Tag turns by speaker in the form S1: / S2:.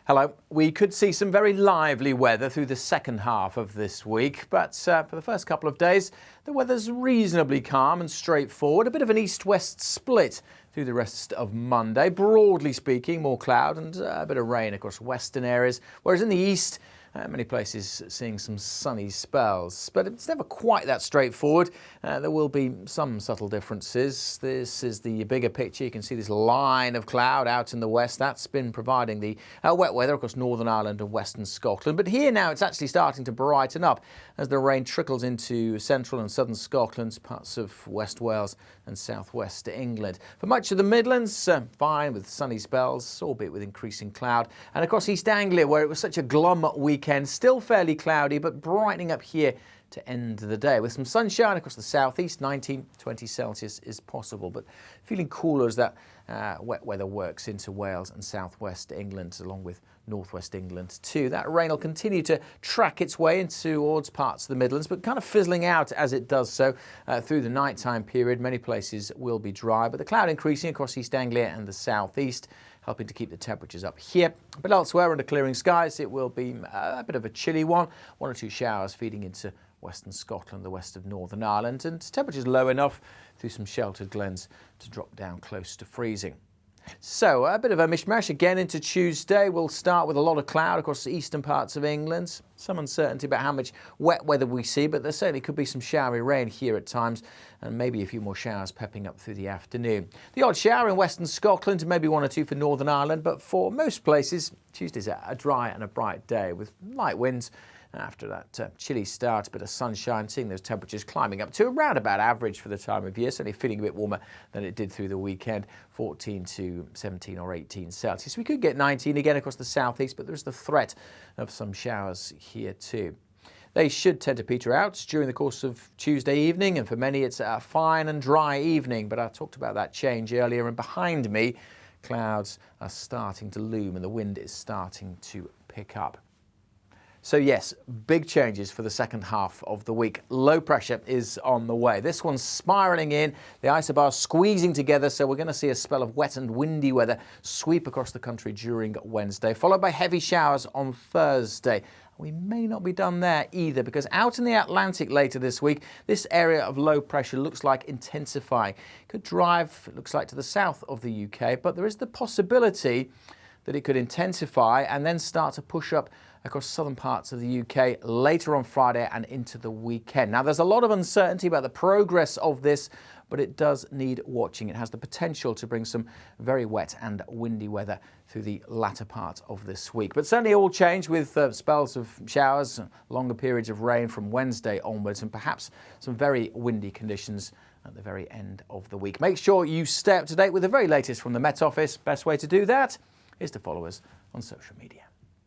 S1: Hello. We could see some very lively weather through the second half of this week, but for the first couple of days, the weather's reasonably calm and straightforward. A bit of an east-west split through the rest of Monday. Broadly speaking, more cloud and a bit of rain across western areas, whereas in the east, many places seeing some sunny spells, but it's never quite that straightforward. There will be some subtle differences. This is the bigger picture. You can see this line of cloud out in the west. That's been providing the wet weather across Northern Ireland and western Scotland. But here now it's actually starting to brighten up as the rain trickles into central and southern Scotland, parts of West Wales and southwest England. For much of the Midlands, fine with sunny spells, albeit with increasing cloud. And across East Anglia, where it was such a glum weekend, still fairly cloudy, but brightening up here to end the day with some sunshine across the southeast. 19-20 Celsius is possible, but feeling cooler as that wet weather works into Wales and southwest England, along with northwest England too. That rain will continue to track its way into towards parts of the Midlands, but kind of fizzling out as it does so through the nighttime period. Many places will be dry, but the cloud increasing across East Anglia and the southeast, helping to keep the temperatures up here. But elsewhere, under clearing skies, it will be a bit of a chilly one or two showers feeding into western Scotland, the west of Northern Ireland, and temperatures low enough through some sheltered glens to drop down close to freezing. So a bit of a mishmash again into Tuesday. We'll start with a lot of cloud across the eastern parts of England. Some uncertainty about how much wet weather we see, but there certainly could be some showery rain here at times, and maybe a few more showers pepping up through the afternoon. The odd shower in western Scotland, and maybe one or two for Northern Ireland, but for most places, Tuesday's a dry and a bright day with light winds. After that chilly start, a bit of sunshine, seeing those temperatures climbing up to around about average for the time of year, certainly feeling a bit warmer than it did through the weekend, 14 to 17 or 18 Celsius. We could get 19 again across the southeast, but there's the threat of some showers here too. They should tend to peter out during the course of Tuesday evening, and for many it's a fine and dry evening, but I talked about that change earlier, and behind me clouds are starting to loom and the wind is starting to pick up. So yes, big changes for the second half of the week. Low pressure is on the way. This one's spiralling in, the isobars squeezing together, so we're going to see a spell of wet and windy weather sweep across the country during Wednesday, followed by heavy showers on Thursday. We may not be done there either, because out in the Atlantic later this week, this area of low pressure looks like intensifying. Could drive, it looks like, to the south of the UK, but there is the possibility that it could intensify and then start to push up across southern parts of the UK later on Friday and into the weekend. Now, there's a lot of uncertainty about the progress of this, but it does need watching. It has the potential to bring some very wet and windy weather through the latter part of this week. But certainly all change with spells of showers, longer periods of rain from Wednesday onwards, and perhaps some very windy conditions at the very end of the week. Make sure you stay up to date with the very latest from the Met Office. Best way to do that is to follow us on social media.